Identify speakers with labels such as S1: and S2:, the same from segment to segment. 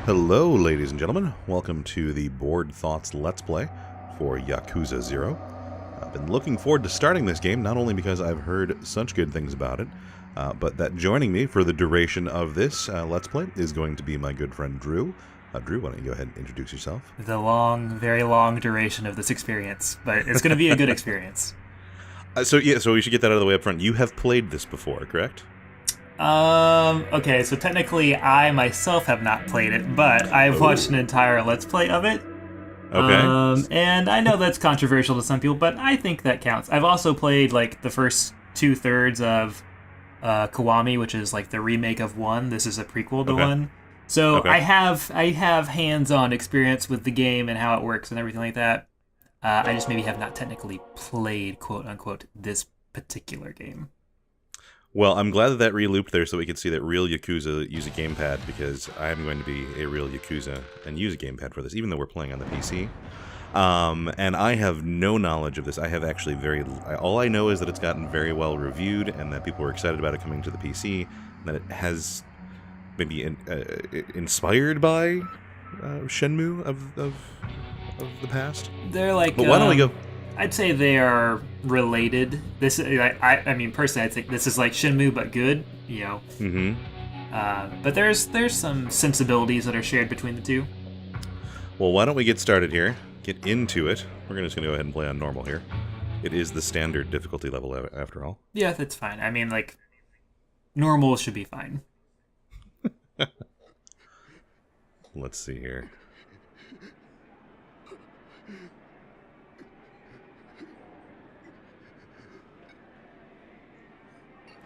S1: Hello, ladies and gentlemen. Welcome to the Board Thoughts Let's Play for Yakuza 0. I've been looking forward to starting this game, not only because I've heard such good things about it, but that joining me for the duration of this Let's Play is going to be my good friend Drew. Drew, why don't you go ahead and introduce yourself?
S2: The long, very long duration of this experience, but it's going to be a good experience.
S1: So we should get that out of the way up front. You have played this before, correct?
S2: Okay, so technically I myself have not played it, but I've watched an entire Let's Play of it.
S1: Okay.
S2: And I know that's controversial to some people, but I think that counts. I've also played, like, the first 2/3 of Kiwami, which is, like, the remake of 1. This is a prequel to 1. So I have hands-on experience with the game and how it works and everything like that. I just maybe have not technically played, quote-unquote, this particular game.
S1: Well, I'm glad that re-looped there so we could see that real Yakuza use a gamepad, because I'm going to be a real Yakuza and use a gamepad for this, even though we're playing on the PC. And I have no knowledge of this. I have actually all I know is that it's gotten very well reviewed and that people were excited about it coming to the PC, and that it has maybe inspired by Shenmue of the past.
S2: They're like,
S1: but why don't we go?
S2: I'd say they are related. This, I mean, personally, I think this is like Shenmue but good, you know.
S1: Mm-hmm.
S2: But there's some sensibilities that are shared between the two.
S1: Well, why don't we get started here? Get into it. We're just gonna go ahead and play on normal here. It is the standard difficulty level after all.
S2: Yeah, that's fine. I mean, like, normal should be fine.
S1: Let's see here.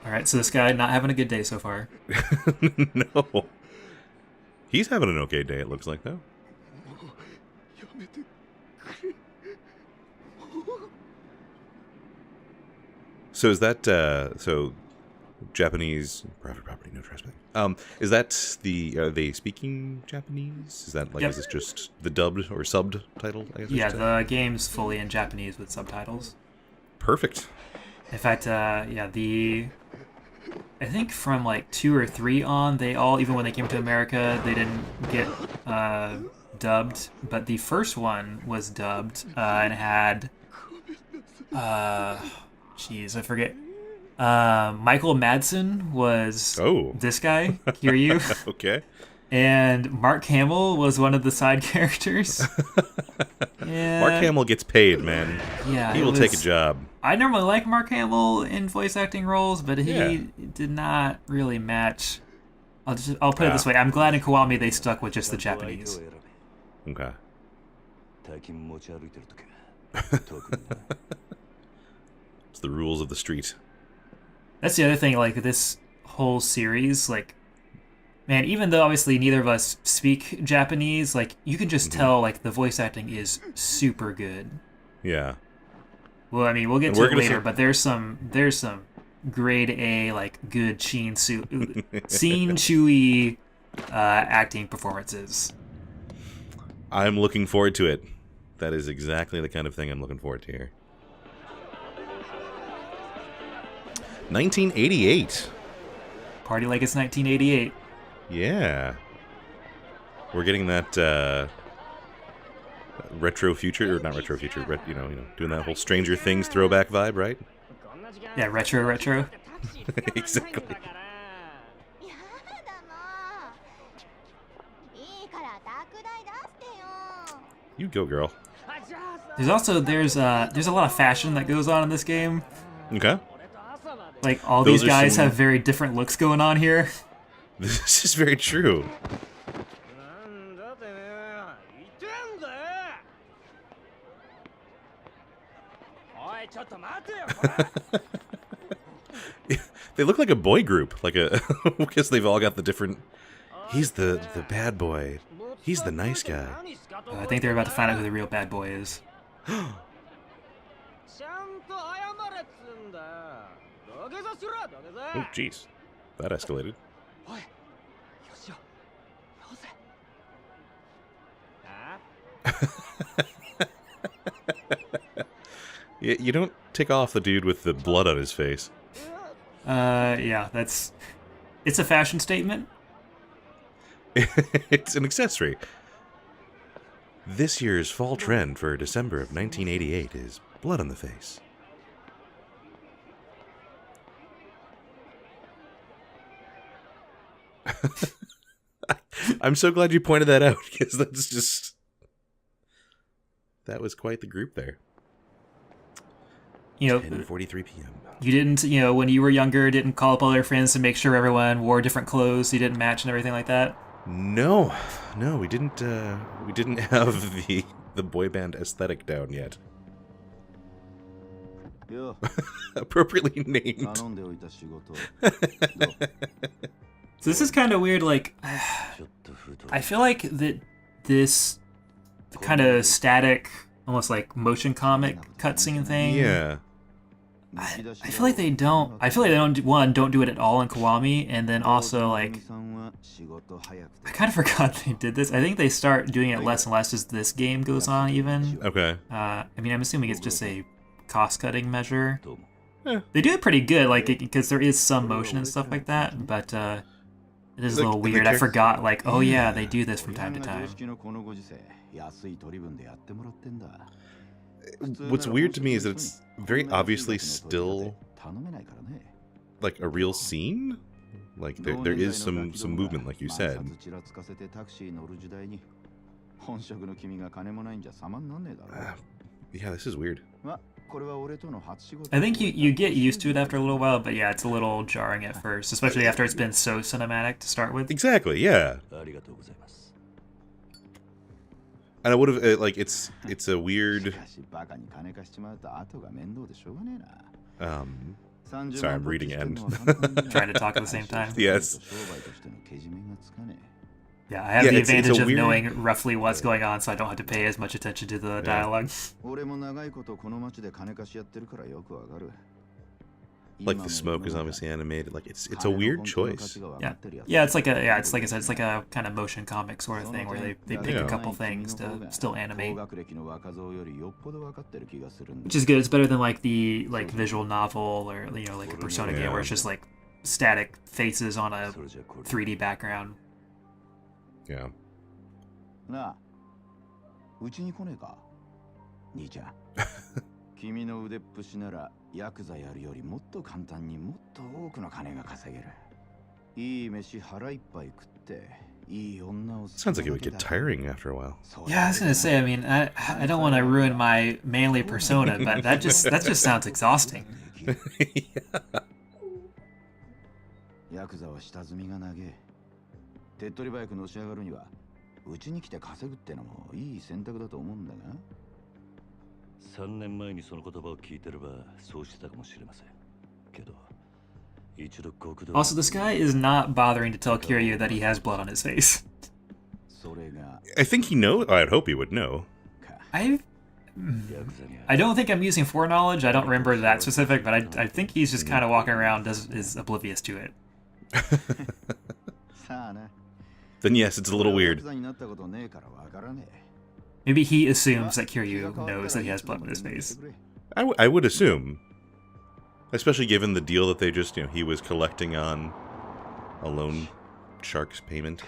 S2: All right, so this guy not having a good day so far.
S1: No. He's having an okay day, it looks like, though. So is that, so Japanese, private property, no trespassing. Is that are they speaking Japanese? Is that, like, Is this just the dubbed or subbed title, I guess?
S2: Yeah, the game's fully in Japanese with subtitles.
S1: Perfect.
S2: In fact, I think from like 2 or 3 on, they all, even when they came to America, they didn't get dubbed. But the first one was dubbed and had, jeez, I forget. Michael Madsen was this guy, Kiryu.
S1: Okay.
S2: And Mark Hamill was one of the side characters. Yeah.
S1: Mark Hamill gets paid, man.
S2: Yeah,
S1: he will take a job.
S2: I normally like Mark Hamill in voice acting roles, but he did not really match. I'll put it this way: I'm glad in Kiwami they stuck with just the Japanese.
S1: Okay. It's the rules of the street.
S2: That's the other thing. Like, this whole series, like, man, even though obviously neither of us speak Japanese, like, you can just tell, like, the voice acting is super good.
S1: Yeah.
S2: Well, I mean, we'll get to it later, but there's some grade A, like, good scene chewy acting performances.
S1: I'm looking forward to it. That is exactly the kind of thing I'm looking forward to here. 1988.
S2: Party like it's 1988.
S1: Yeah. We're getting that retro future, or not retro future, you know, doing that whole Stranger Things throwback vibe, right?
S2: Yeah, retro.
S1: Exactly. You go, girl.
S2: There's a lot of fashion that goes on in this game.
S1: Okay.
S2: Like, all these guys have very different looks going on here.
S1: This is very true. They look like a boy group, because they've all got the different. He's the bad boy. He's the nice guy.
S2: I think they're about to find out who the real bad boy is.
S1: Oh, jeez. That escalated. You don't tick off the dude with the blood on his face.
S2: Yeah, it's a fashion statement.
S1: It's an accessory. This year's fall trend for December of 1988 is blood on the face. I'm so glad you pointed that out, because that's just... That was quite the group there. 10:43 p.m.
S2: You didn't, when you were younger, didn't call up all your friends to make sure everyone wore different clothes, you didn't match and everything like that?
S1: No, we didn't have the boy band aesthetic down yet. Appropriately named.
S2: So this is kind of weird, like, I feel like that this kind of static, almost like motion comic cutscene thing.
S1: Yeah.
S2: I feel like they don't. I feel like they don't do it at all in Kiwami, and then also like, I kind of forgot they did this. I think they start doing it less and less as this game goes on. Even.
S1: Okay.
S2: I mean, I'm assuming it's just a cost-cutting measure.
S1: Yeah.
S2: They do it pretty good, like because there is some motion and stuff like that, but it is a little weird. I forgot, like, oh yeah, they do this from time to time.
S1: What's weird to me is that it's very obviously still like a real scene. Like there is some movement, like you said. Yeah, this is weird.
S2: I think you get used to it after a little while, but yeah, it's a little jarring at first, especially after it's been so cinematic to start with.
S1: Exactly, yeah. And I would have like it's a weird. Sorry, I'm reading and
S2: trying to talk at the same time.
S1: Yes.
S2: Yeah, I have the advantage of knowing roughly what's going on, so I don't have to pay as much attention to the dialogue.
S1: Like the smoke is obviously animated. Like it's a weird choice.
S2: Yeah, it's like it's like I said, it's like a kind of motion comic sort of thing where they pick a couple things to still animate, which is good. It's better than like the visual novel or like a Persona game where it's just like static faces on a 3D background.
S1: Yeah.
S3: Yakuza やるよりもっと簡単にもっと多くの金が稼げる。いい飯腹いっぱい食っていい女を。
S1: Sounds like it would get tiring after a while.
S2: Yeah, I was gonna say. I mean, I don't want to ruin my manly persona, but that just sounds exhausting.
S3: Yakuza は下積みが長え。手っ取り早くのし上がるにはうちに来て稼ぐってのもいい選択だと思うんだが。
S4: 3年前にその言葉を聞いてればそうしてたかもしれませんけど
S2: Also, this guy is not bothering to tell Kiryu that he has blood on his face.
S1: I think he knows. I'd hope he would know.
S2: I don't think I'm using foreknowledge. I don't remember that specific, but I think he's just kind of walking around is oblivious to it.
S1: Then yes, it's a little weird.
S2: Maybe he assumes that Kiryu knows that he has blood on his face.
S1: I would assume. Especially given the deal that they just, he was collecting on a loan shark's payment.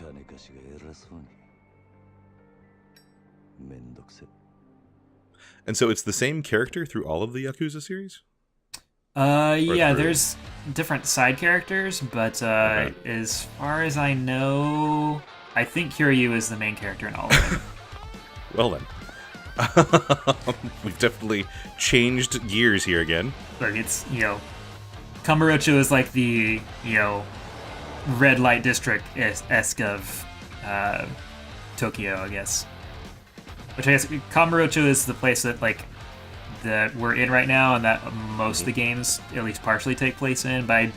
S1: And so it's the same character through all of the Yakuza series?
S2: Yeah, there's different side characters, but as far as I know, I think Kiryu is the main character in all of them.
S1: Well then. We've definitely changed gears here again.
S2: Like it's, Kamurocho is like the, red light district-esque of Tokyo, I guess. Which I guess Kamurocho is the place that, that we're in right now and that most of the games at least partially take place in, but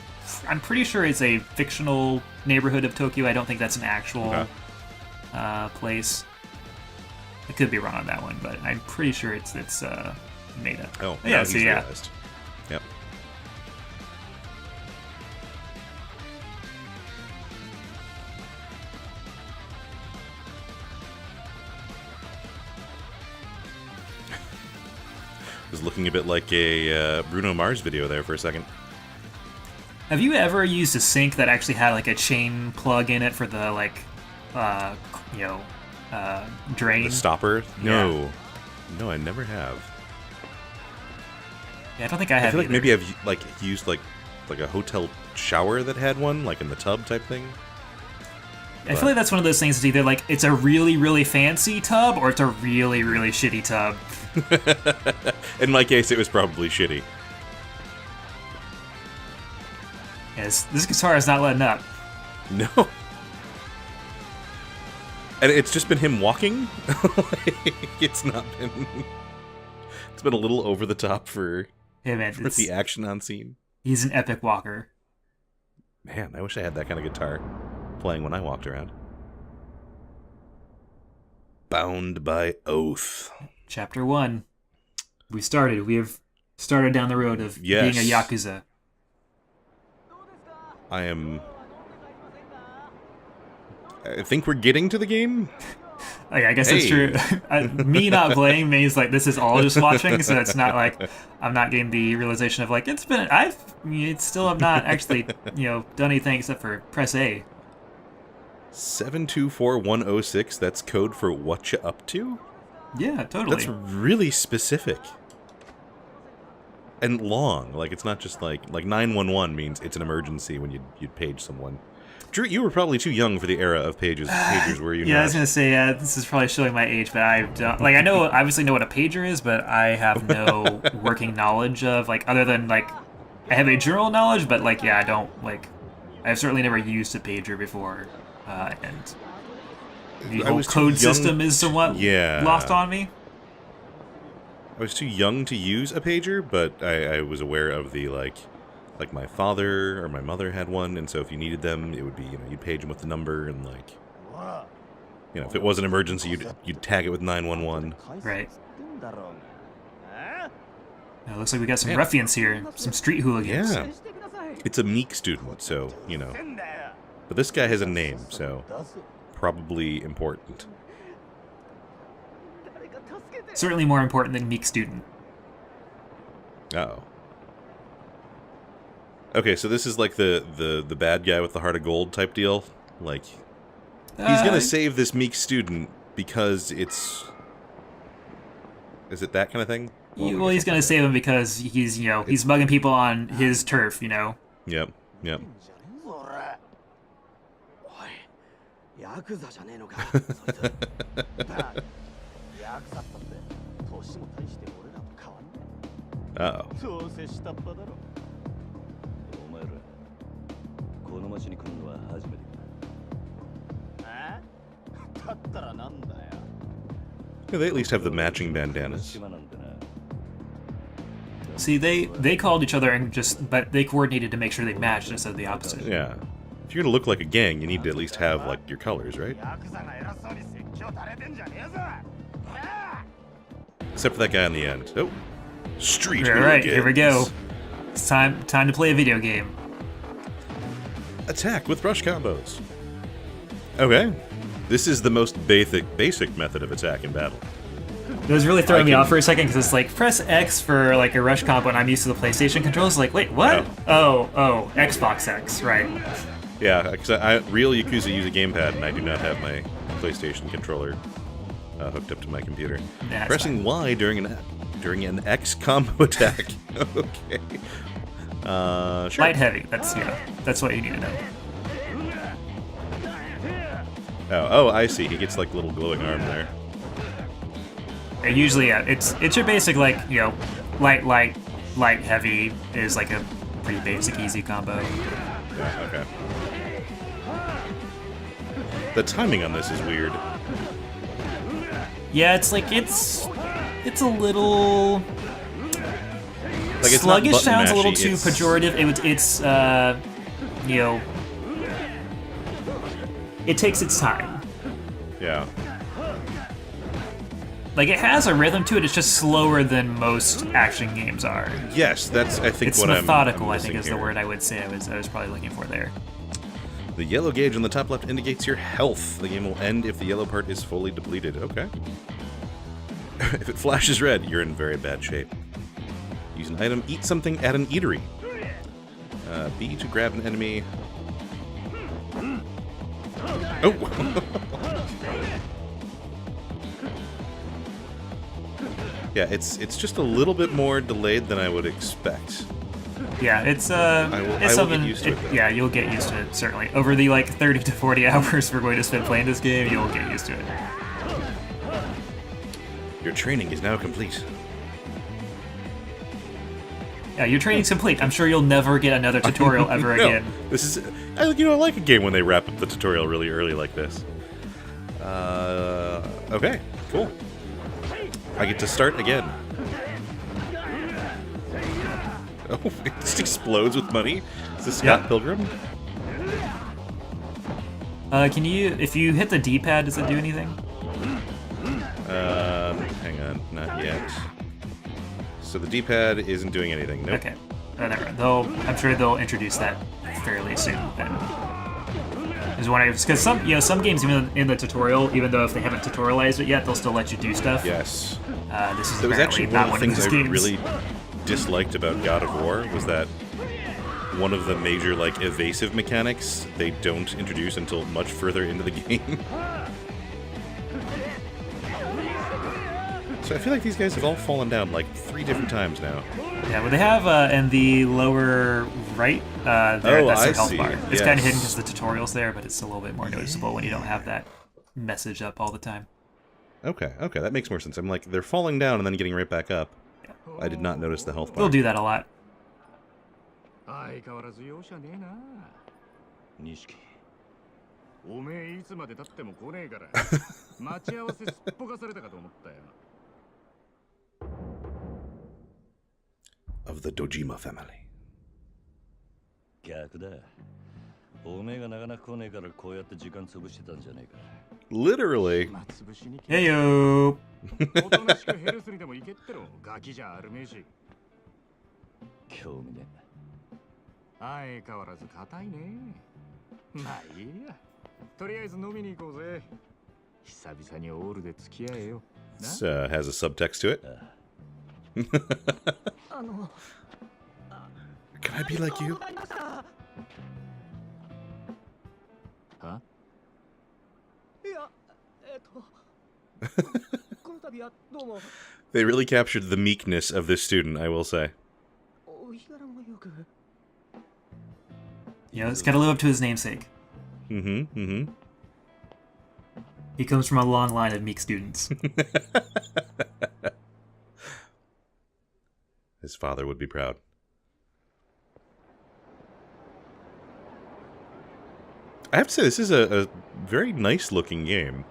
S2: I'm pretty sure it's a fictional neighborhood of Tokyo. I don't think that's an actual place. I could be wrong on that one, but I'm pretty sure it's made up.
S1: Oh,
S2: yeah, so yeah.
S1: Realized. Yep. Was looking a bit like a Bruno Mars video there for a second.
S2: Have you ever used a sink that actually had a chain plug in it for the you know, drain.
S1: The stopper? No.
S2: Yeah.
S1: No, I never have.
S2: Yeah, I don't think I have
S1: I feel like
S2: either.
S1: maybe I've like used like a hotel shower that had one, like in the tub type thing.
S2: I feel like that's one of those things. It's either like it's a really, really fancy tub or it's a really, really shitty tub.
S1: In my case, it was probably shitty.
S2: Yes, this guitar is not letting up.
S1: No. And it's just been him walking. Like, it's not been. It's been a little over the top for the action on scene.
S2: He's an epic walker.
S1: Man, I wish I had that kind of guitar playing when I walked around. Bound by Oath.
S2: Chapter 1. We have started down the road of being a Yakuza.
S1: I think we're getting to the game.
S2: I guess that's true. Me not playing means like this is all just watching, so it's not like I'm not getting the realization of like it's still have not actually done anything except for press A.
S1: 724106. That's code for what you up to.
S2: Yeah, totally.
S1: That's really specific and long. Like it's not just like 911 means it's an emergency when you'd page someone. Drew, you were probably too young for the era of pagers, were you?
S2: Yeah, I was gonna say this is probably showing my age, but I don't I obviously know what a pager is, but I have no working knowledge of other than I have a general knowledge, but I don't I've certainly never used a pager before, and the whole code system is somewhat lost on me.
S1: I was too young to use a pager, but I was aware of the like my father or my mother had one, and so if you needed them, it would be you'd page them with the number, and if it was an emergency, you'd tag it with 911.
S2: Right. Now, it looks like we got some ruffians here, some street hooligans.
S1: Yeah, it's a meek student, so but this guy has a name, so probably important.
S2: Certainly more important than meek student.
S1: Uh-oh. Okay, so this is like the bad guy with the heart of gold type deal. Like, he's gonna save this meek student because it's... Is it that kind of thing?
S2: Well, he's gonna save him because he's, he's mugging people on his turf,
S1: Yep. Uh-oh. Yeah, they at least have the matching bandanas.
S2: See, they called each other but they coordinated to make sure they matched instead of the opposite.
S1: Yeah. If you're gonna look like a gang, you need to at least have your colors, right? Except for that guy on the end. Oh, street hooligans.
S2: Alright, here we go. It's time to play a video game.
S1: Attack with rush combos. Okay. This is the most basic method of attack in battle.
S2: It was really throwing me off for a second because it's like, press X for a rush combo, and I'm used to the PlayStation controls. Like, wait, what? Oh, Xbox X, right.
S1: Yeah, because real Yakuza use a gamepad, and I do not have my PlayStation controller hooked up to my computer.
S2: Yeah,
S1: pressing Y during an X combo attack. Okay. Sure.
S2: Light heavy. That's what you need to know.
S1: Oh, I see. He gets little glowing arm there.
S2: And usually, it's your basic light, heavy is a pretty basic easy combo.
S1: Yeah, okay. The timing on this is weird.
S2: Yeah, it's a little
S1: it's
S2: sluggish. Sounds a little
S1: mashy,
S2: too pejorative. It takes its time.
S1: Yeah.
S2: It has a rhythm to it. It's just slower than most action games are.
S1: Yes, that's I think
S2: it's
S1: what
S2: methodical.
S1: I'm
S2: I think is
S1: here.
S2: the word I would say. I was probably looking for there.
S1: The yellow gauge on the top left indicates your health. The game will end if the yellow part is fully depleted. Okay. If it flashes red, you're in very bad shape. Use an item, eat something at an eatery. B to grab an enemy. Oh! Yeah, it's just a little bit more delayed than I would expect.
S2: Yeah, it's
S1: I will
S2: something.
S1: get used to it, though.
S2: Yeah, you'll get used to it certainly. Over the like 30 to 40 hours we're going to spend playing this game, you'll get used to it.
S1: Your training is now complete.
S2: Yeah, your training's complete. I'm sure you'll never get another tutorial ever
S1: No,
S2: again.
S1: this is, I like a game when they wrap up the tutorial really early like this. Okay, cool. I get to start again. Oh, it just explodes with money? Is this Scott Pilgrim?
S2: Can you, if you hit the D-pad, does it do anything?
S1: Hang on, not yet. So the D-pad isn't doing anything. Nope.
S2: Okay. Never. I'm sure they'll introduce that fairly soon. Then. I was wondering because some games even in the tutorial, even though if they haven't tutorialized it yet, they'll still let you do stuff.
S1: Yes.
S2: This is
S1: That was actually
S2: not
S1: one of the things I
S2: games.
S1: really disliked about God of War was that one of the major like evasive mechanics they don't introduce until much further into the game. So I feel like these guys have all fallen down like 3 different times now.
S2: Yeah, well, they have in the lower right. That's their health bar. It's kind of hidden because the tutorial's there, but it's a little bit more noticeable when you don't have that message up all the time.
S1: Okay, that makes more sense. I'm like, they're falling down and then getting right back up.
S2: Yeah.
S1: I did not notice the health bar.
S2: They'll do that a lot.
S1: Of the Dojima family.
S4: 逆だ。おめえがなかなか来ねえからこうやって時間潰してたんじゃねえか。
S1: Literally.
S2: Hey yo.
S5: おとなしくヘルスにでも行けってろ。ガキじゃあるめえし。
S4: 興味ね。
S5: 相変わらず硬いね。まあいいや。とりあえず飲みに行こうぜ。久々にオールで付き合えよ。
S1: This has a subtext to it. Can I be like you?
S5: Huh?
S1: They really captured the meekness of this student, I will say.
S2: You know, it's got to live up to his namesake.
S1: Mm-hmm.
S2: He comes from a long line of meek students.
S1: His father would be proud. I have to say, this is a very nice-looking game.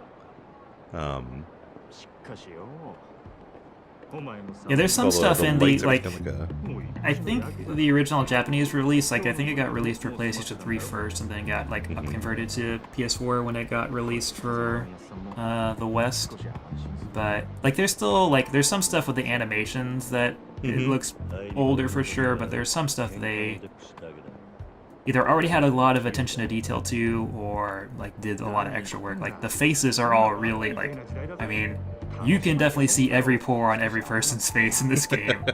S2: Yeah, there's some stuff in the,
S1: lights are
S2: like,
S1: kind of
S2: I think the original Japanese release, like, I think it got released for PlayStation 3 first, and then got, like, converted to PS4 when it got released for the West. But, like, there's still, like, there's some stuff with the animations that it looks older for sure, but there's some stuff they either already had a lot of attention to detail to, or, like, did a lot of extra work. Like, the faces are all really, like, I mean, you can definitely see every pore on every person's face in this game.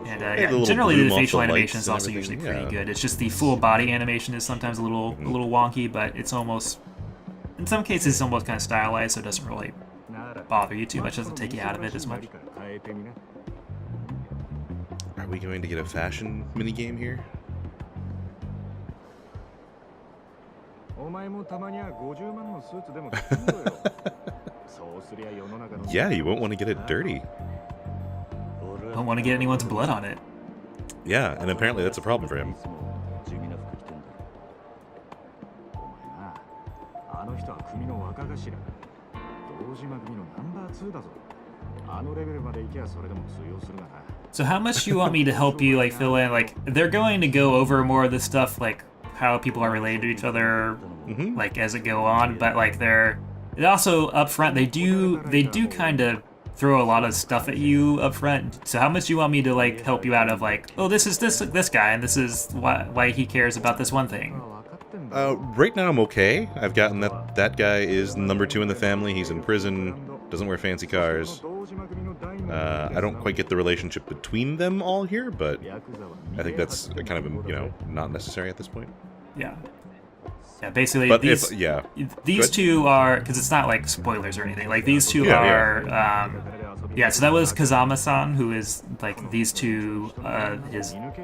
S2: And yeah, generally the facial animation is also usually pretty good. It's just the full body animation is sometimes a little wonky, but it's almost, in some cases, it's almost kind of stylized, so it doesn't really bother you too much. It doesn't take you out of it as much.
S1: Are we going to get a fashion minigame here? Yeah, you won't want to get it dirty.
S2: Don't want to get anyone's blood on it.
S1: Yeah, and apparently that's a problem for him.
S2: So how much do you want me to help you, like, fill in? Like, they're going to go over more of this stuff, like how people are related to each other, like as it go on. But like they're also up front, they do kind of throw a lot of stuff at you up front. So how much do you want me to like help you out of like, oh, this is this guy, and this is why he cares about this one thing?
S1: Right now I'm okay. I've gotten that guy is number 2 in the family. He's in prison, doesn't wear fancy cars. I don't quite get the relationship between them all here, but I think that's kind of, you know, not necessary at this point.
S2: Yeah. Yeah, basically,
S1: But
S2: these two are, because it's not like spoilers or anything. Like these two are, So that was Kazama-san, who is like these two.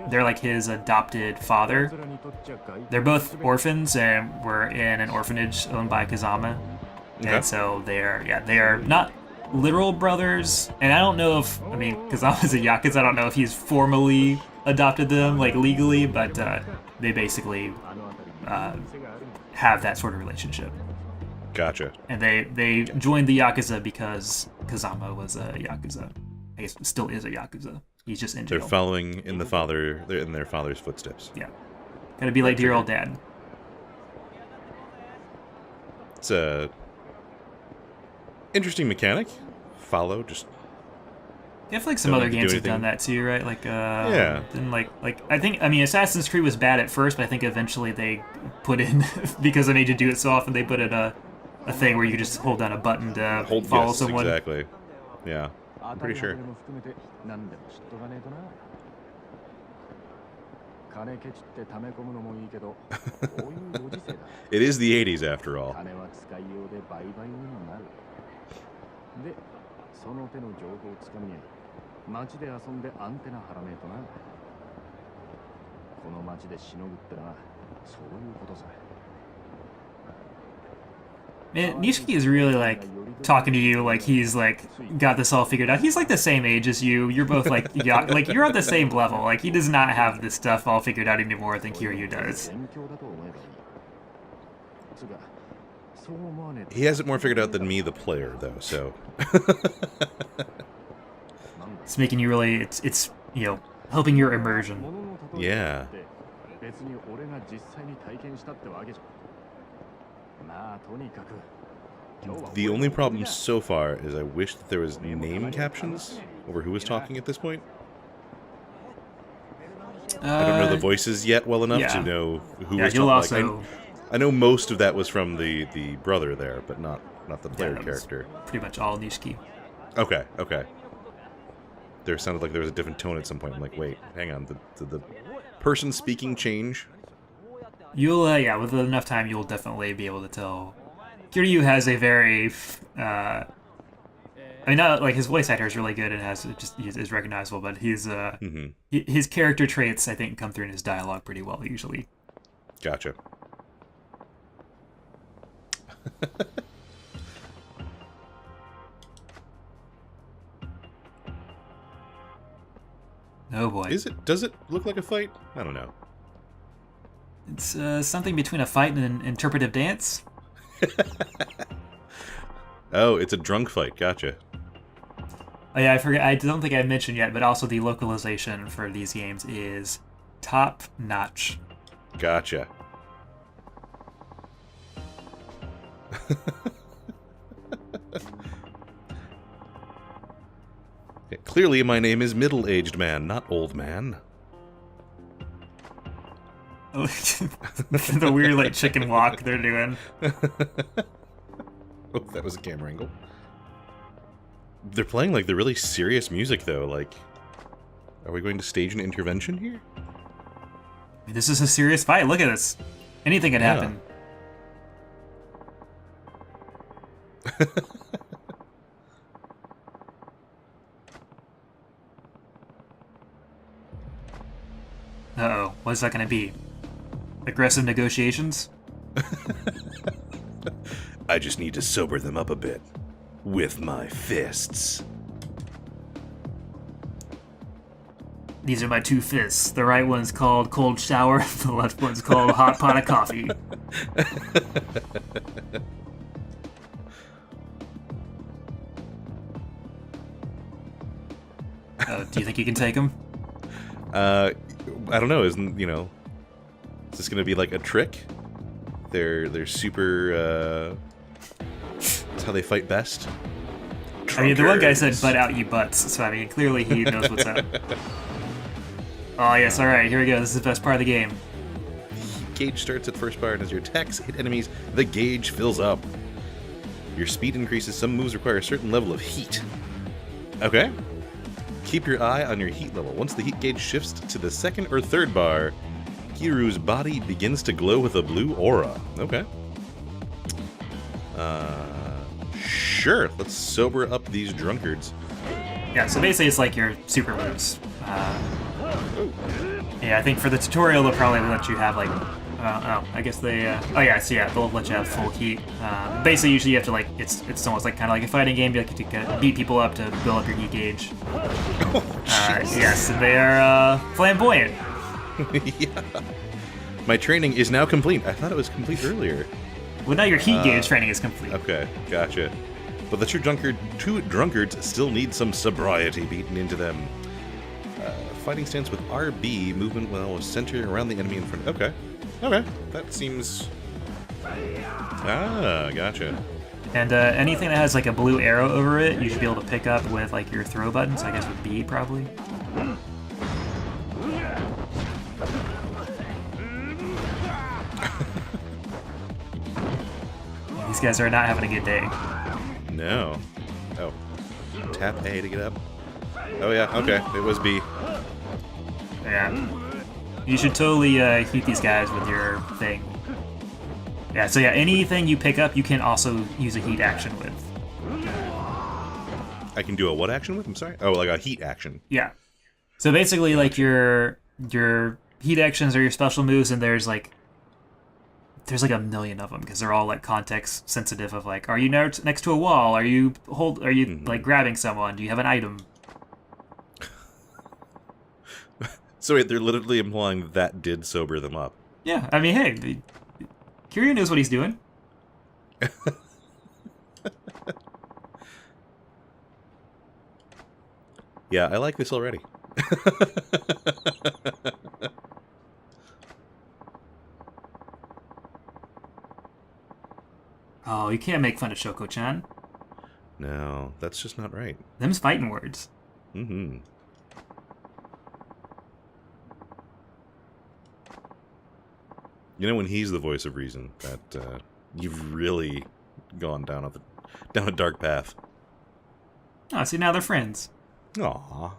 S2: They're like his adopted father. They're both orphans and were in an orphanage owned by Kazama, and so they are not literal brothers. And I don't know if Kazama's a Yakuza. I don't know if he's formally adopted them like legally, but they basically have that sort of relationship.
S1: Gotcha.
S2: And they joined the Yakuza because Kazama was a Yakuza. I guess still is a Yakuza. He's just in jail.
S1: They're following in their father's footsteps.
S2: Yeah. Gotta be like dear old dad.
S1: It's a interesting mechanic. Follow, just
S2: I feel like some other games have done that too, right? Like, Then I think Assassin's Creed was bad at first, but I think eventually they put in because they made you do it so often. They put in a thing where you could just hold down a button to follow someone.
S1: Exactly. Yeah, I'm pretty sure. It is the 80s after all.
S5: その手の情報をつかみに街で遊んでアンテナ張らねえとな。この街でしのぐってな、そういうことさ。
S2: Man, Nishiki is really like talking to you like he's like got this all figured out. He's like the same age as you. You're both like like you're at the same level. Like he does not have this stuff all figured out anymore. I think Kiryu does.
S1: He has it more figured out than me, the player, though. So
S2: it's making you really. It's helping your immersion.
S1: Yeah. The only problem so far is I wish that there was name captions over who was talking at this point. I don't know the voices yet well enough to know who was talking. I know most of that was from the brother there, but not the player character.
S2: Pretty much all Nishiki.
S1: Okay. There sounded like there was a different tone at some point. I'm like, wait, hang on. Did the person speaking change?
S2: You'll with enough time, you'll definitely be able to tell. Kiryu has a very, not like his voice actor is really good and is recognizable, but he's his character traits I think come through in his dialogue pretty well usually.
S1: Gotcha.
S2: Oh boy.
S1: Does it look like a fight? I don't know.
S2: It's something between a fight and an interpretive dance.
S1: Oh, it's a drunk fight. Gotcha.
S2: Oh yeah, I forgot. I don't think I mentioned yet, but also the localization for these games is top notch.
S1: Gotcha. Clearly, my name is middle-aged man, not old man.
S2: The weird like chicken walk they're doing.
S1: Oh, that was a camera angle. They're playing like the really serious music though. Like, are we going to stage an intervention here?
S2: This is a serious fight. Look at this. Anything could happen. Uh-oh. What's that going to be? Aggressive negotiations?
S1: I just need to sober them up a bit. With my fists.
S2: These are my two fists. The right one's called cold shower. The left one's called hot pot of coffee. Do you think you can take him?
S1: I don't know. Isn't is this gonna be like a trick? They're super. That's how they fight best.
S2: Trunkers. I mean, the one guy said "butt out, you butts," so I mean, clearly he knows what's up. Oh yes, all right, here we go. This is the best part of the game.
S1: Heat gauge starts at first bar, and as your attacks hit enemies, the gauge fills up. Your speed increases. Some moves require a certain level of heat. Okay. Keep your eye on your heat level. Once the heat gauge shifts to the second or third bar, Kiru's body begins to glow with a blue aura. Okay. Sure. Let's sober up these drunkards.
S2: Yeah, so basically it's like your super moves. Yeah, I think for the tutorial they'll probably let you have like, I guess they, oh yeah, so yeah, they'll let you have full heat. Basically, usually you have to like, it's almost like kind of like a fighting game, you like to beat people up to build up your heat gauge. Yes, they are flamboyant.
S1: Yeah. My training is now complete. I thought it was complete earlier.
S2: Well, now your heat gauge training is complete.
S1: Okay, gotcha. But the two drunkards still need some sobriety beaten into them. Fighting stance with RB, movement will center around the enemy in front. Okay. Okay. That seems... Ah, gotcha.
S2: And anything that has like a blue arrow over it, you should be able to pick up with like your throw button, so I guess with B probably. These guys are not having a good day.
S1: No. Oh. Tap A to get up. Oh yeah, okay. It was B.
S2: Yeah. You should totally heat these guys with your thing. Yeah, so yeah, anything you pick up, you can also use a heat action with.
S1: I can do a what action with? I'm sorry? Oh, like a heat action.
S2: Yeah. So basically, like, your heat actions are your special moves, and there's like a million of them, because they're all, like, context sensitive of, like, are you next to a wall? Are you, like, grabbing someone? Do you have an item?
S1: So wait, they're literally implying that did sober them up.
S2: Yeah, I mean, hey, Kiryu knows what he's doing.
S1: Yeah, I like this already.
S2: Oh, you can't make fun of Shoko-chan.
S1: No, that's just not right.
S2: Them's fighting words.
S1: Mm-hmm. You know, when he's the voice of reason, that you've really gone down a dark path.
S2: Oh, see, now they're friends.
S1: Aww.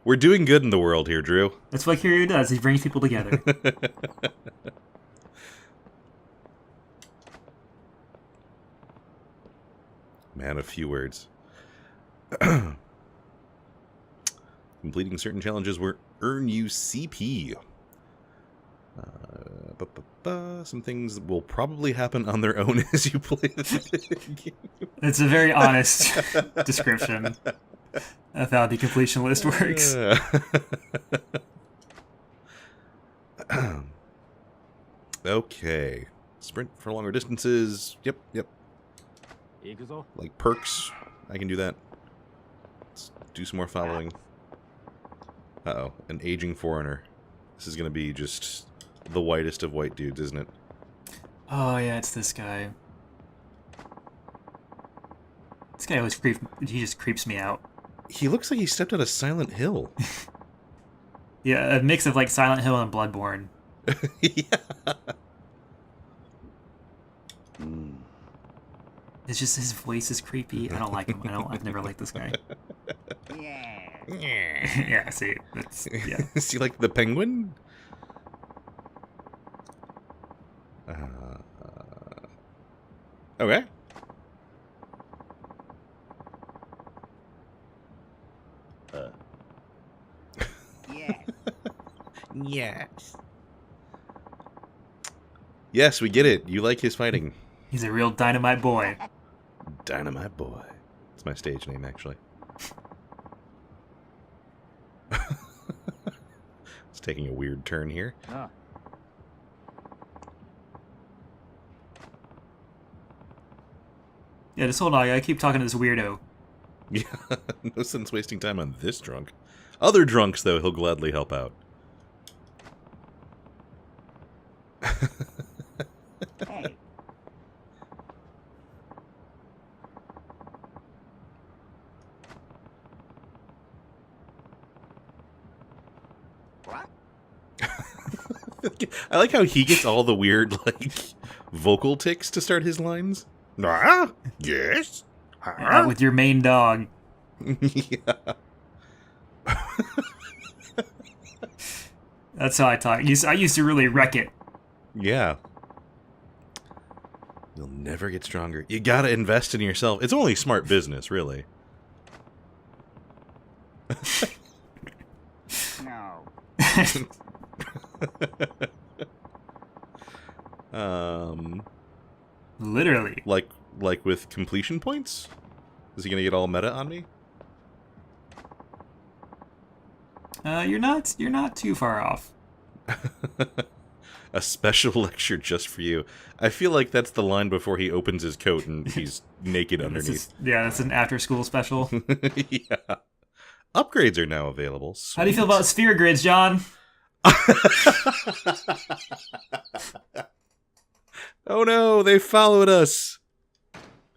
S1: We're doing good in the world here, Drew.
S2: That's what Kiryu does. He brings people together.
S1: Man of few words. Completing certain challenges will earn you CP. Some things will probably happen on their own as you play the game.
S2: It's a very honest description of how the completion list works.
S1: Okay. Sprint for longer distances. Yep. Like perks. I can do that. Let's do some more following. Uh-oh. An aging foreigner. This is going to be just the whitest of white dudes, isn't it?
S2: Oh, yeah, it's this guy. This guy always he just creeps me out.
S1: He looks like he stepped out of Silent Hill.
S2: Yeah, a mix of like Silent Hill and Bloodborne.
S1: Yeah.
S2: It's just his voice is creepy. I don't like him. I've never liked this guy. Yeah, see, that's yeah.
S1: Is he like the penguin? Okay. Yes. Yes, we get it. You like his fighting.
S2: He's a real dynamite boy.
S1: Dynamite boy. It's my stage name, actually. It's taking a weird turn here.
S2: Yeah, just hold on. I keep talking to this weirdo.
S1: Yeah, no sense wasting time on this drunk. Other drunks, though, he'll gladly help out.
S3: Hey. What?
S1: I like how he gets all the weird, like, vocal tics to start his lines. Ah, yes.
S2: with your main dog.
S1: Yeah.
S2: That's how I talk. I used to really wreck it.
S1: Yeah. You'll never get stronger. You gotta invest in yourself. It's only smart business, really.
S3: No.
S2: Literally.
S1: Like with completion points? Is he gonna get all meta on me?
S2: You're not too far off.
S1: A special lecture just for you. I feel like that's the line before he opens his coat and he's naked underneath.
S2: That's an after-school special.
S1: Yeah. Upgrades are now available. Sweet.
S2: How do you feel about sphere grids, John?
S1: Oh no, they followed us.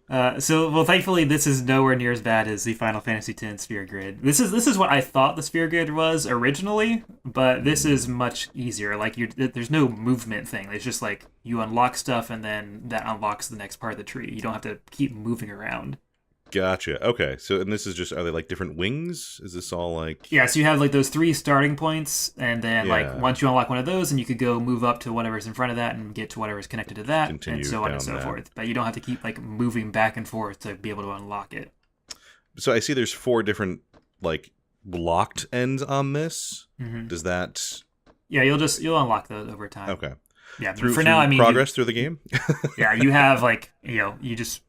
S2: Thankfully, this is nowhere near as bad as the Final Fantasy X sphere grid. This is what I thought the sphere grid was originally, but this is much easier. Like, there's no movement thing. It's just like you unlock stuff, and then that unlocks the next part of the tree. You don't have to keep moving around.
S1: Gotcha. Okay, so and this is just, are they like different wings? Is this all like...
S2: Yeah, so you have like those 3 starting points, and then like once you unlock one of those, and you could go move up to whatever's in front of that and get to whatever's connected to that,
S1: Continue
S2: and so on
S1: down
S2: and so
S1: that.
S2: forth. But you don't have to keep like moving back and forth to be able to unlock it.
S1: So I see there's 4 different like locked ends on this.
S2: Mm-hmm.
S1: Does that...
S2: Yeah, you'll unlock those over time.
S1: Okay.
S2: Yeah,
S1: Through
S2: now, I mean,
S1: progress through the game?
S2: Yeah, you have like, you just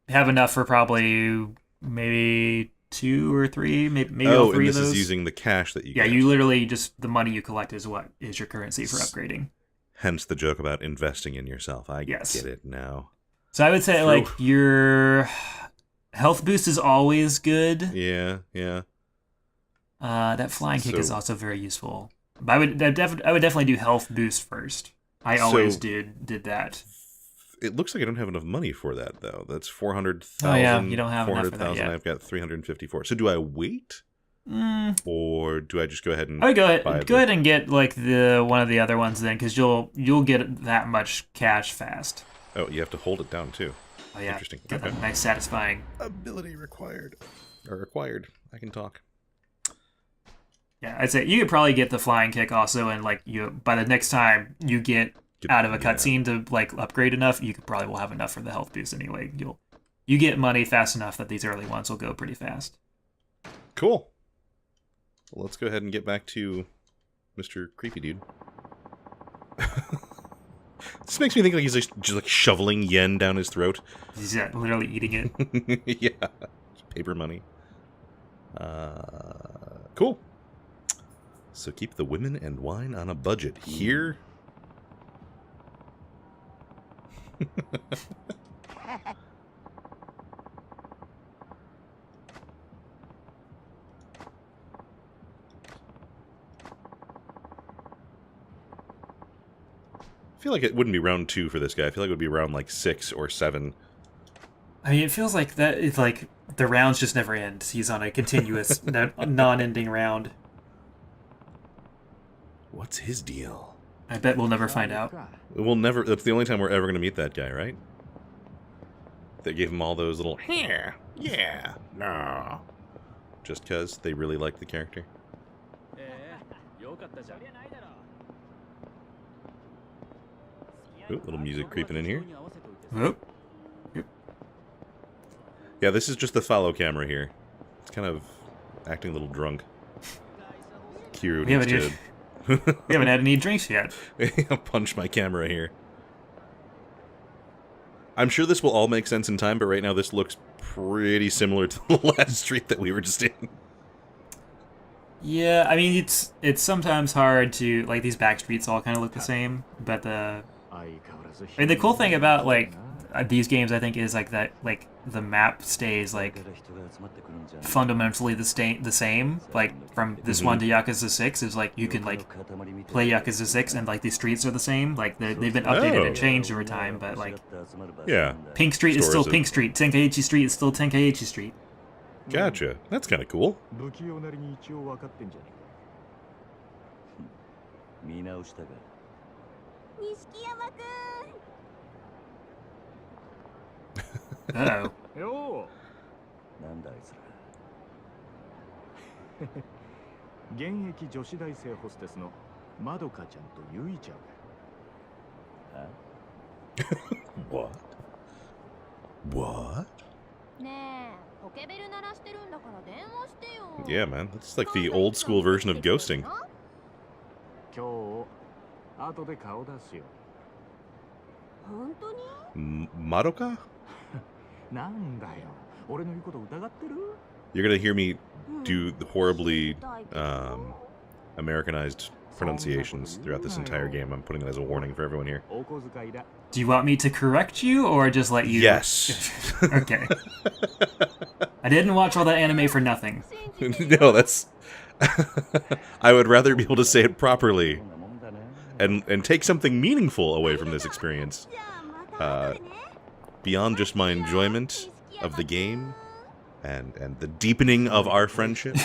S2: have enough for probably maybe 2 or 3, maybe all 3
S1: and
S2: of
S1: this
S2: those.
S1: is using the cash that you get.
S2: You literally just, the money you collect is what is your currency for upgrading.
S1: Hence the joke about investing in yourself. I
S2: Yes.
S1: get it now.
S2: So I would say like your health boost is always good.
S1: Yeah.
S2: That flying kick is also very useful. But I would definitely do health boost first. I always did that.
S1: It looks like I don't have enough money for that, though. That's 400,000.
S2: Oh, yeah, you don't have enough for that yet.
S1: I've got 354. So do I wait? Or do I just go ahead and
S2: I would go ahead and get like the one of the other ones then, because you'll get that much cash fast.
S1: Oh, you have to hold it down, too.
S2: Oh, yeah.
S1: Interesting.
S2: Get that nice satisfying.
S1: Ability required. Or acquired. I can talk.
S2: Yeah, I'd say you could probably get the flying kick also, and like by the next time you get out of a cutscene to like upgrade enough, you will have enough for the health boost anyway. You get money fast enough that these early ones will go pretty fast.
S1: Cool. Well, let's go ahead and get back to Mr. Creepy Dude. This makes me think like he's just like shoveling yen down his throat.
S2: He's literally eating it.
S1: Yeah. Paper money. Cool. So keep the women and wine on a budget. Here... I feel like it wouldn't be round 2 for this guy. I feel like it would be round like 6 or 7.
S2: I mean, it feels like that. It's like the rounds just never end. He's on a continuous, non-ending round.
S1: What's his deal?
S2: I bet we'll never find out.
S1: We'll never. That's the only time we're ever going to meet that guy, right? They gave him all those little yeah, no, just because they really liked the character. Ooh, little music creeping in here.
S2: Oop.
S1: Yeah, this is just the follow camera here. It's kind of acting a little drunk. Kiryu needs to...
S2: We haven't had any drinks yet.
S1: Punch my camera here. I'm sure this will all make sense in time, but right now this looks pretty similar to the last street that we were just in.
S2: Yeah, I mean, it's sometimes hard to... Like, these back streets all kind of look the same, but the cool thing about, like, these games, I think, is, like, that, like, the map stays, like, fundamentally the same. Like, from this one to Yakuza 6, is, like, you can, like, play Yakuza 6 and, like, the streets are the same. Like, they've been updated and changed over time, but, like...
S1: Yeah.
S2: Pink Street is still Pink Street. Tenkaichi Street is still Tenkaichi Street.
S1: Gotcha. That's kind of cool.
S2: Uh-oh.
S4: なんだあいつら。
S5: 現役女子大生ホステスのまどかちゃんとゆいちゃんだ。
S1: What? What?
S6: ねえ、ポケベル鳴らしてるんだから電話してよ。
S1: Yeah, man. That's like the old school version of ghosting.
S5: 今日後で顔出すよ。
S6: 本当に？
S1: Madoka?
S5: なんだよ、俺の言うこと疑ってる？
S1: You're gonna hear me do the horribly Americanized pronunciations throughout this entire game. I'm putting it as a warning for everyone here.
S2: Do you want me to correct you or just let you?
S1: Yes.
S2: Okay. I didn't watch all that anime for nothing.
S1: No, that's... I would rather be able to say it properly and take something meaningful away from this experience. Beyond just my enjoyment of the game and the deepening of our friendship.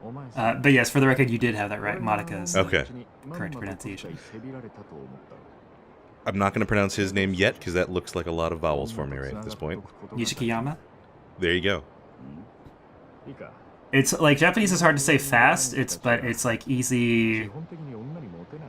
S2: But yes, for the record, you did have that right. Madoka's
S1: Okay.
S2: correct pronunciation.
S1: I'm not going to pronounce his name yet because that looks like a lot of vowels for me right at this point.
S2: Nishikiyama?
S1: There you go.
S2: It's like Japanese is hard to say fast, but it's like easy.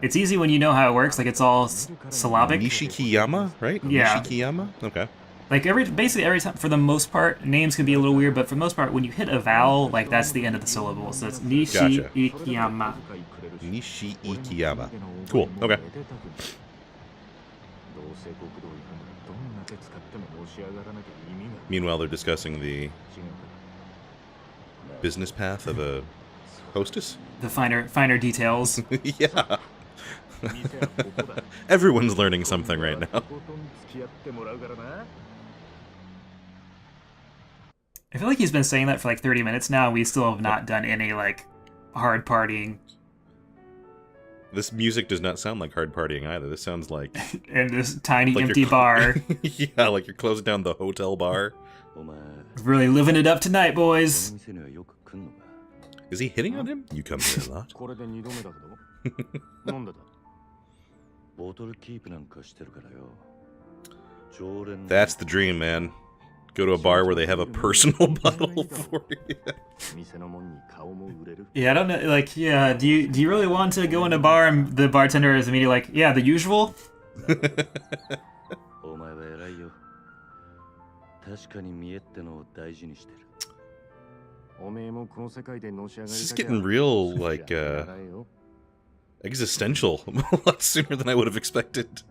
S2: It's easy when you know how it works, like it's all syllabic.
S1: Nishikiyama, right?
S2: Yeah.
S1: Nishikiyama? Okay.
S2: Like basically every time, for the most part, names can be a little weird, but for the most part, when you hit a vowel, like that's the end of the syllable. So it's Nishi-ikiyama.
S1: Nishi-ikiyama. Cool. Okay. Meanwhile, they're discussing the business path of a hostess?
S2: The finer details.
S1: Yeah. Everyone's learning something right now.
S2: I feel like he's been saying that for like 30 minutes now, and we still have not done any like hard partying.
S1: This music does not sound like hard partying either. This sounds like...
S2: in this tiny
S1: like
S2: empty bar.
S1: Yeah, like you're closing down the hotel bar.
S2: Really living it up tonight, boys.
S1: Is he hitting on him? You come here a lot. That's the dream, man. Go to a bar where they have a personal bottle for you.
S2: Yeah, I don't know. Like, yeah, do you really want to go in a bar and the bartender is immediately like, yeah, the usual?
S1: This is getting real, like, existential a lot sooner than I would have expected.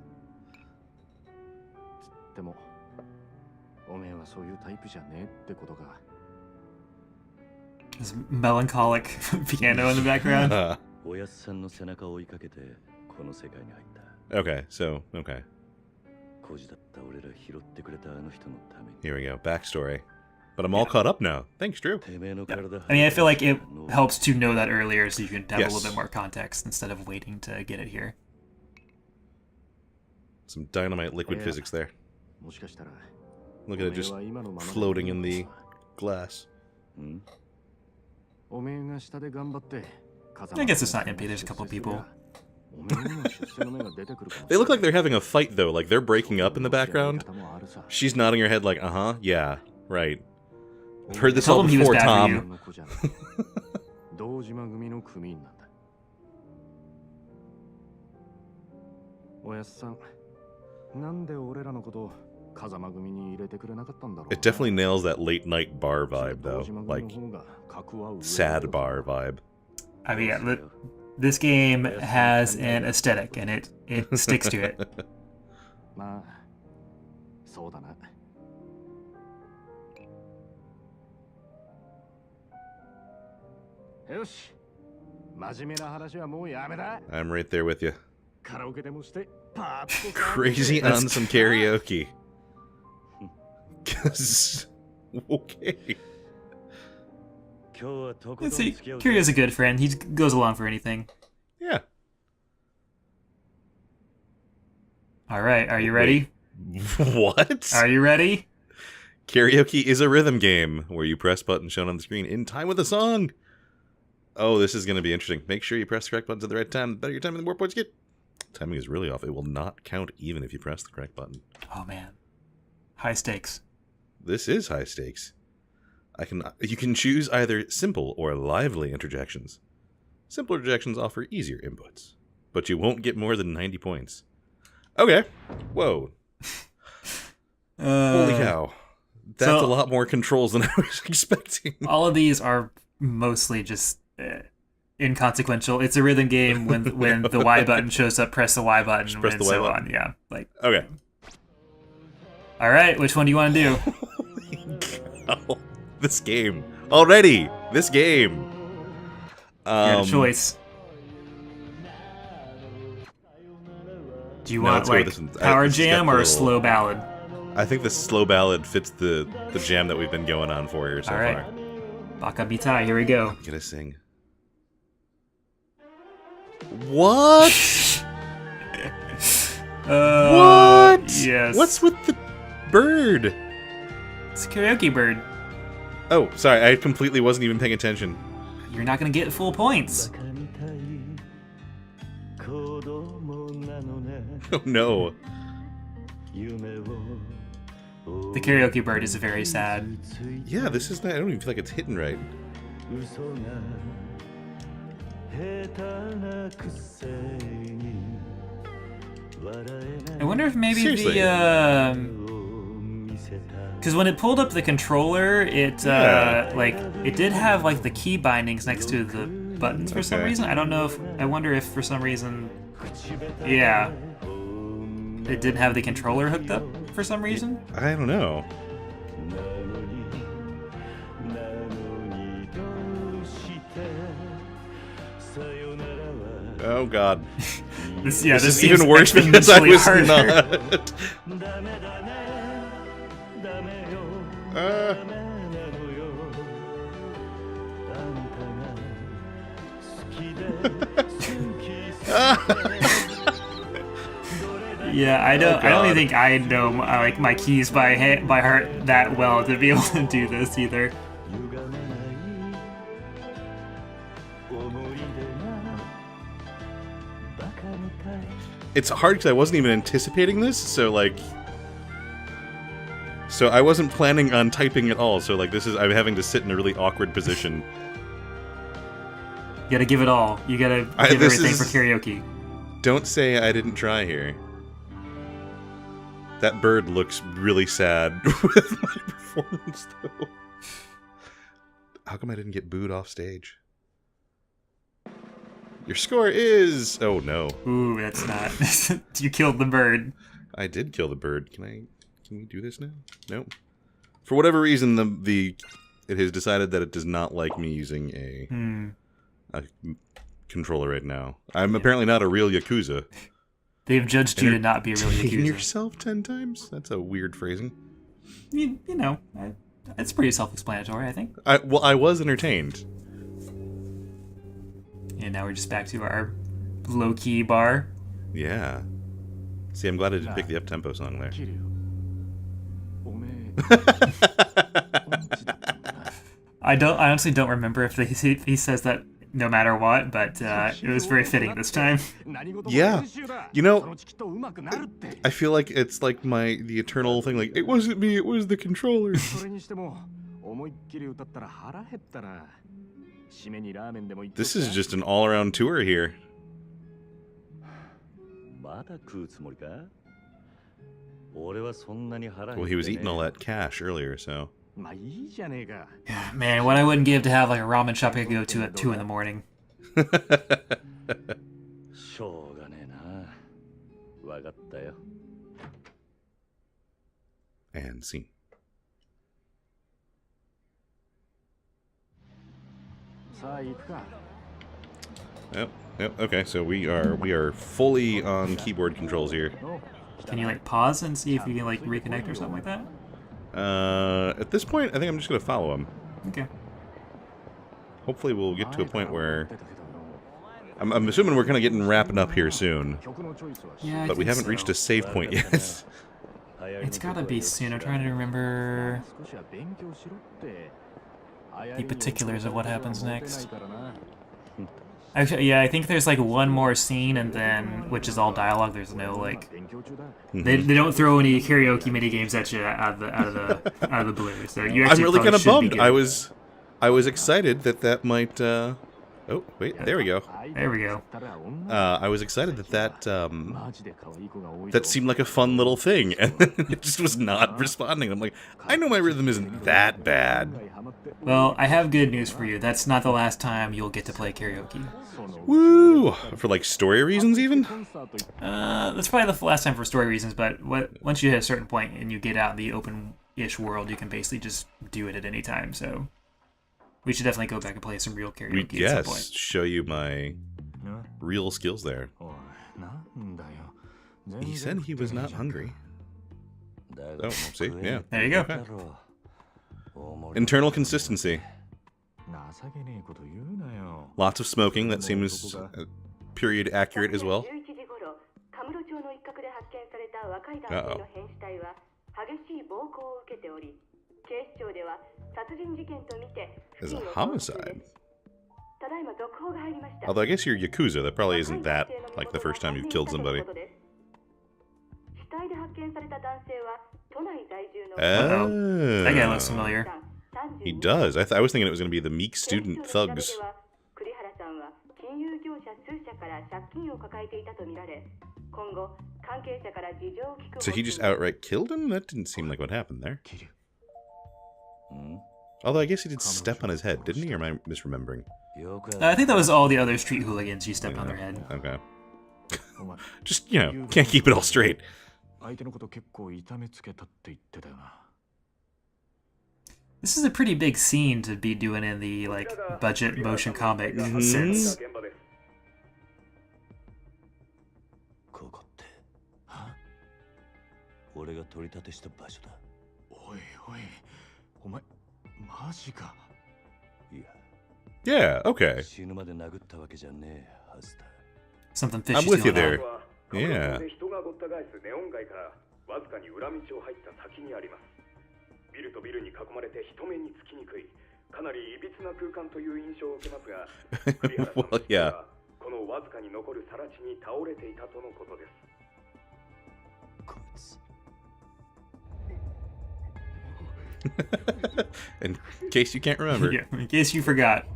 S2: This melancholic piano in the background.
S1: Okay, so, okay. Here we go, backstory. But I'm all caught up now. Thanks, Drew.
S2: Yeah. I mean, I feel like it helps to know that earlier so you can have a little bit more context instead of waiting to get it here.
S1: Some dynamite liquid physics there. Look at it just floating in the glass.
S2: I guess it's not empty. There's a couple of people.
S1: They look like they're having a fight, though. Like, they're breaking up in the background. She's nodding her head like, uh-huh, yeah, right. I've heard this all before, Tom. It definitely nails that late-night bar vibe, though. Like, sad bar vibe.
S2: I mean, yeah, this game has an aesthetic, and it sticks to it. I'm right there with you. Crazy on some karaoke. Okay. Let's see. Kiryo's a good friend. He goes along for anything.
S1: Yeah.
S2: Alright, are you ready?
S1: What?
S2: Are you ready?
S1: Karaoke is a rhythm game where you press buttons shown on the screen in time with the song. Oh, this is going to be interesting. Make sure you press the correct buttons at the right time. The better your timing, the more points you get. Timing is really off. It will not count even if you press the correct button.
S2: Oh, man. High stakes.
S1: This is high stakes. You can choose either simple or lively interjections. Simple interjections offer easier inputs, but you won't get more than 90 points. Okay. Whoa. Holy cow. That's a lot more controls than I was expecting.
S2: All of these are mostly just inconsequential. It's a rhythm game. When the Y button shows up, press the Y button,
S1: Just press
S2: and
S1: the Y
S2: so
S1: button.
S2: on. Yeah. Like.
S1: Okay.
S2: All right. Which one do you want to do?
S1: Holy cow. This game. Already. This game.
S2: You had a choice. Do you want like power jam or a slow ballad?
S1: I think the slow ballad fits the jam that we've been going on for here so
S2: All right.
S1: far.
S2: Baka Bitai, here we go.
S1: I'm gonna sing. What? What?
S2: Yes.
S1: What's with the bird?
S2: It's a karaoke bird.
S1: Oh, sorry, I completely wasn't even paying attention.
S2: You're not gonna get full points.
S1: Oh no.
S2: The karaoke bird is very sad.
S1: Yeah, this is not. I don't even feel like it's hitting right.
S2: I wonder if maybe
S1: Seriously.
S2: because when it pulled up the controller, it it did have like the key bindings next to the buttons for some
S1: Okay.
S2: reason. I don't know if I wonder if for some reason, yeah, it didn't have the controller hooked up for some reason.
S1: I don't know. Oh god.
S2: This
S1: This is
S2: seems
S1: even worse because I
S2: exponentially
S1: was
S2: harder.
S1: not.
S2: Yeah, I don't
S1: God.
S2: even think I know like my keys by heart that well to be able to do this either.
S1: It's hard because I wasn't even anticipating this, so I wasn't planning on typing at all. So like I'm having to sit in a really awkward position.
S2: You gotta give it all. You gotta give everything for karaoke.
S1: Don't say I didn't try here. That bird looks really sad with my performance, though. How come I didn't get booed off stage? Your score is... Oh, no.
S2: Ooh, that's not... You killed the bird.
S1: I did kill the bird. Can we do this now? Nope. For whatever reason, it has decided that it does not like me using a controller right now. I'm apparently not a real Yakuza.
S2: They've judged you to not be a real
S1: Entertain
S2: Yakuza.
S1: yourself 10 times? That's a weird phrasing.
S2: You know, it's pretty self-explanatory, I think.
S1: I was entertained.
S2: And now we're just back to our low-key bar.
S1: Yeah. See, I'm glad I didn't pick the up-tempo song there.
S2: I honestly don't remember if he says that no matter what, but it was very fitting this time.
S1: Yeah. You know, I feel like it's like the eternal thing, like, it wasn't me, it was the controller. This is just an all-around tour here. Well, he was eating all that cash earlier, so...
S2: Man, what I wouldn't give to have like a ramen shop I could go to at 2 in the morning.
S1: And scene. Yep, okay, so we are fully on keyboard controls here.
S2: Can you like pause and see if you can like reconnect or something like that?
S1: At this point, I think I'm just gonna follow him.
S2: Okay.
S1: Hopefully we'll get to a point where... I'm assuming we're kind of getting wrapping up here soon.
S2: Yeah,
S1: But we haven't reached a save point yet.
S2: It's gotta be soon. I'm trying to remember the particulars of what happens next. Actually, yeah, I think there's like one more scene, and then which is all dialogue. There's no like they don't throw any karaoke mini games at you out of the blue. So you actually
S1: I'm really kind of
S2: probably should
S1: bummed.
S2: be good.
S1: I was excited that might. Oh wait, there we go.
S2: There we go.
S1: I was excited that that seemed like a fun little thing, and then it just was not responding. I'm like, I know my rhythm isn't that bad.
S2: Well, I have good news for you. That's not the last time you'll get to play karaoke.
S1: Woo! For like story reasons, even.
S2: That's probably the last time for story reasons. But once you hit a certain point and you get out in the open-ish world, you can basically just do it at any time. So we should definitely go back and play some real karaoke at some point.
S1: Yes, show you my real skills there. He said he was not hungry. Oh, see, yeah.
S2: There you go.
S1: Okay. Internal consistency. Lots of smoking. That seems period accurate as well. Uh-oh. There's a homicide. Although I guess you're Yakuza, that probably isn't that like the first time you've killed somebody.
S2: Oh, that guy looks familiar.
S1: He does. I was thinking it was going to be the meek student thugs. So he just outright killed him? That didn't seem like what happened there. Although I guess he did step on his head, didn't he? Or am I misremembering?
S2: I think that was all the other street hooligans you stepped on their head.
S1: Okay. Just, can't keep it all straight.
S2: This is a pretty big scene to be doing in the budget motion comic sense.
S1: Yeah, okay.
S2: Something fishy.
S1: I'm with you there. Yeah. Well, yeah. In case you can't remember.
S2: Yeah, in case you forgot.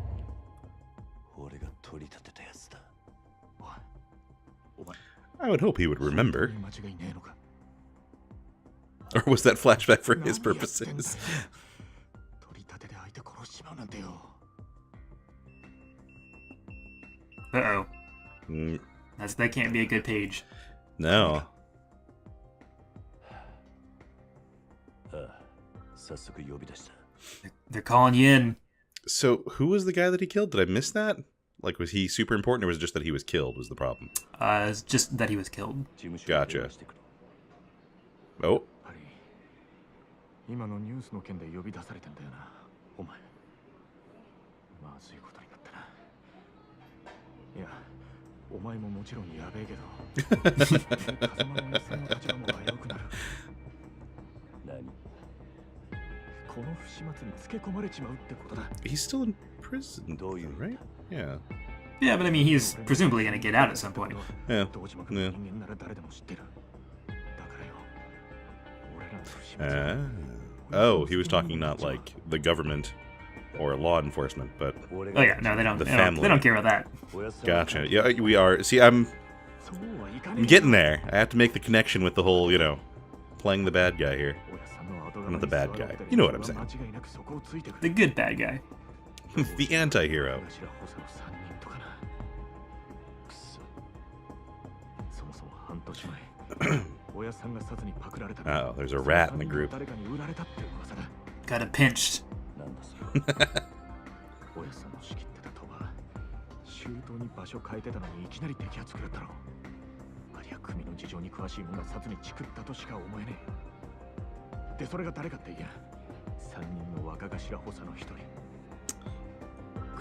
S1: I would hope he would remember. Or was that flashback for his purposes?
S2: Uh-oh. That can't be a good page.
S1: No.
S2: They're calling you in.
S1: So, who was the guy that he killed? Did I miss that? Like, was he super important, or was it just that he was killed was the problem?
S2: It's just that he was killed.
S1: Gotcha. Oh. He's still in prison, though, right? Yeah.
S2: Yeah, but I mean, he's presumably going to get out at some point.
S1: Yeah. Oh, he was talking not like the government or law enforcement, but
S2: oh yeah, no, they don't.
S1: The
S2: they
S1: family.
S2: don't care about that.
S1: Gotcha. Yeah, we are. See, I'm getting there. I have to make the connection with the whole, playing the bad guy here. I'm not the bad guy. You know what I'm saying.
S2: The good bad guy.
S1: The anti-hero. Oh, there's a rat in the group.
S2: Got him pinched.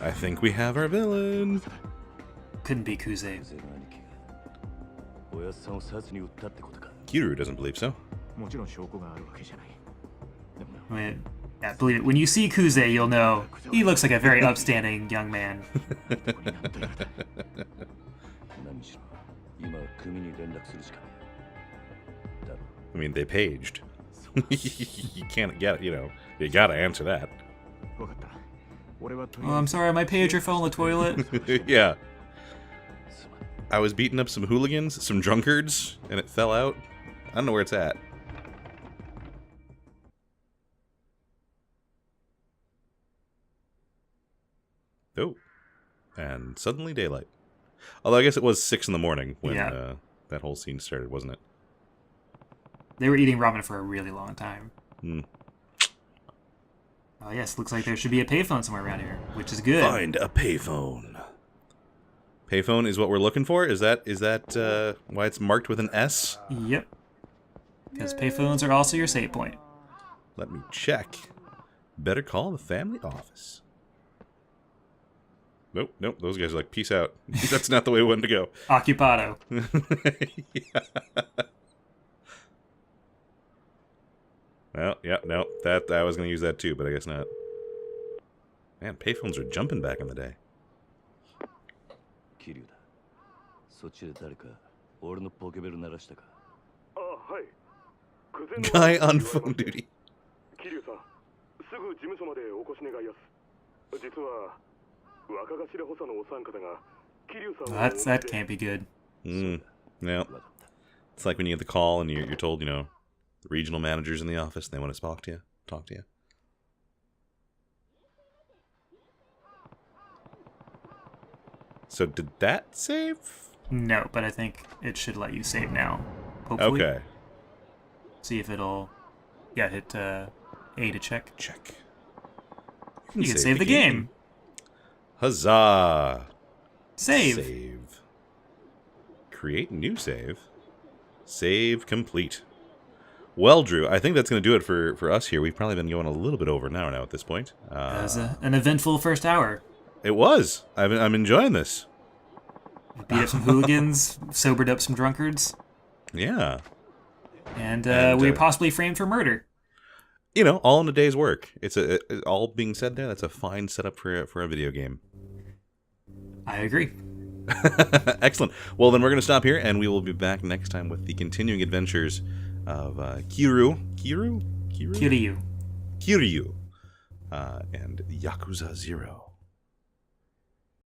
S1: I think we have our villain.
S2: Couldn't be Kuze.
S1: Kiryu doesn't believe so.
S2: Wait, Yeah, believe it. When you see Kuze, you'll know he looks like a very upstanding young man.
S4: 何しろ今は組に連絡するしかねえだろ
S1: I mean, they paged. You can't get, you gotta answer that.
S5: わかった。俺はとり
S2: Oh,
S5: あえ
S2: I'm
S5: ず
S2: sorry, my pager fell in the toilet.
S1: Yeah.
S4: すまん
S1: I was beating up some hooligans, some drunkards, and it fell out. I don't know where it's at. Oh. And suddenly daylight. Although I guess it was 6 in the morning when
S2: Yeah.
S1: That whole scene started, wasn't it?
S2: They were eating ramen for a really long time.
S1: Hmm.
S2: Oh yes, looks like there should be a payphone somewhere around here, which is good.
S1: Find a payphone. Payphone is what we're looking for? Is that why it's marked with an S?
S2: Yep. Because payphones are also your save point.
S1: Let me check. Better call the family office. Nope, those guys are like, peace out. That's not the way we wanted to go.
S2: Occupado.
S1: Yeah. Well, yeah, no, that I was going to use that too, but I guess not. Man, payphones are jumping back in the day.
S4: 桐生だそっちで誰か俺のポケベル鳴らしたか
S1: Guy on phone duty.
S7: 桐生さん、すぐ事務所までお越し願いやす。実は若頭補佐のお三方が桐生さんを
S2: That can't be good.
S1: Yeah. It's like when you get the call and you're told, the regional managers in the office, and they want to talk to you. So did that save?
S2: No, but I think it should let you save now. Hopefully.
S1: Okay.
S2: See if it'll... Yeah, hit A to check.
S1: Check.
S2: You can save the game.
S1: Huzzah!
S2: Save.
S1: Create new save. Save complete. Well, Drew, I think that's going to do it for us here. We've probably been going a little bit over an hour now at this point.
S2: That was an eventful first hour.
S1: It was. I'm enjoying this.
S2: We beat up some hooligans, sobered up some drunkards,
S1: Yeah.
S2: and we were possibly framed for murder.
S1: All in a day's work. It's all being said there. That's a fine setup for a video game.
S2: I agree.
S1: Excellent. Well, then we're going to stop here, and we will be back next time with the continuing adventures of Kiryu, and Yakuza 0.